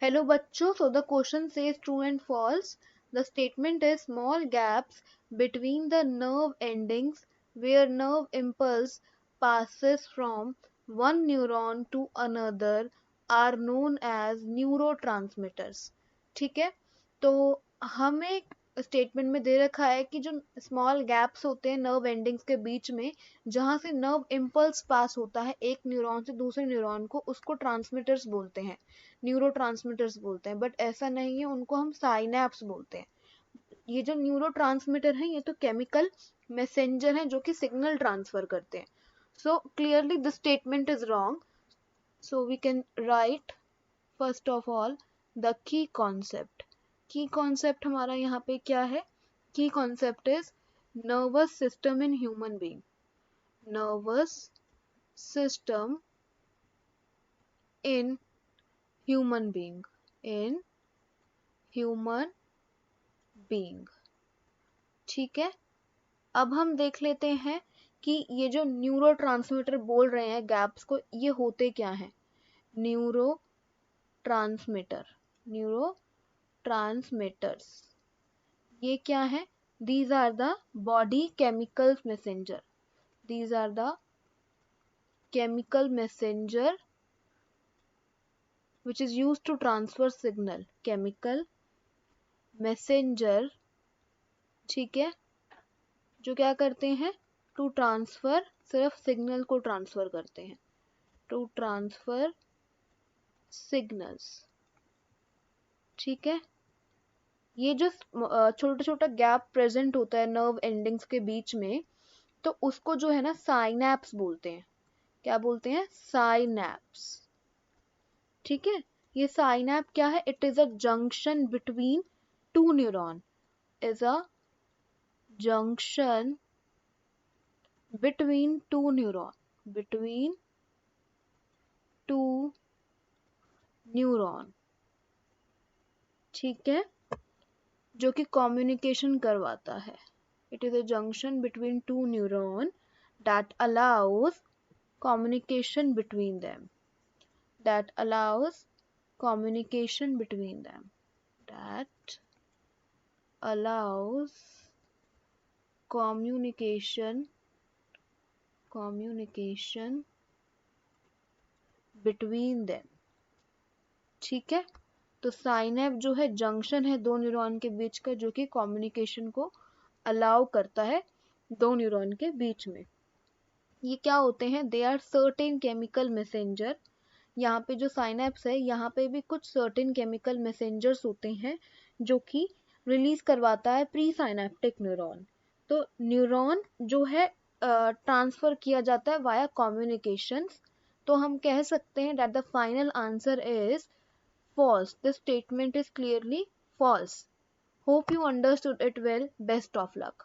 Hello बच्चों, so the question says true and false. The statement is small gaps between the nerve endings where nerve impulse passes from one neuron to another are known as neurotransmitters. ठीक है, तो हमें statement में दे रखा है कि जो स्मॉल गैप्स होते हैं नर्व एंडिंग्स के बीच में जहां से नर्व इम्पल्स पास होता है एक न्यूरॉन से दूसरे न्यूरॉन को, उसको ट्रांसमिटर्स बोलते हैं, न्यूरोट्रांसमिटर्स बोलते हैं। बट ऐसा नहीं है, उनको हम साइनैप्स बोलते हैं। ये जो न्यूरोट्रांसमिटर है ये तो केमिकल मैसेंजर हैं जो कि सिग्नल ट्रांसफर करते हैं। So clearly this statement is wrong. So we can write first of all the key concept हमारा यहाँ पे क्या है? Key concept is nervous system in human being. Nervous system in human being, in human being. ठीक है, अब हम देख लेते हैं कि ये जो न्यूरोट्रांसमीटर बोल रहे हैं गैप्स को, ये होते क्या हैं? न्यूरो ट्रांसमीटर्स ये क्या है? These are the body chemical messenger, these are the chemical messenger which is used to transfer signal, chemical messenger। ठीक है, जो क्या करते हैं? टू ट्रांसफर, सिर्फ सिग्नल को ट्रांसफर करते हैं, टू ट्रांसफर सिग्नल्स। ठीक है, ये जो छोटा छोटा गैप प्रेजेंट होता है नर्व एंडिंग्स के बीच में, तो उसको जो है ना साइनैप्स बोलते हैं। क्या बोलते हैं? साइनैप्स। ठीक है, ये साइनैप क्या है? It is a junction between two neuron, is a junction between two neuron, between two neuron। ठीक है, जो कि कम्युनिकेशन करवाता है। It is a junction between two neuron that allows communication between them, that allows communication between them, that allows communication between them। ठीक है, तो साइनैप जो है जंक्शन है दो न्यूरॉन के बीच का, जो कि कम्युनिकेशन को अलाउ करता है दो न्यूरॉन के बीच में। ये क्या होते हैं? They are certain chemical messenger. यहाँ पे जो साइनैप्स है यहाँ पे भी कुछ सर्टेन केमिकल मैसेंजर्स होते हैं जो कि रिलीज करवाता है प्री साइनैप्टिक न्यूरॉन। तो न्यूरॉन जो है ट्रांसफर किया जाता है वाया कम्युनिकेशंस। तो हम कह सकते हैं that the final answer is false. This statement is clearly false. Hope you understood it well. Best of luck.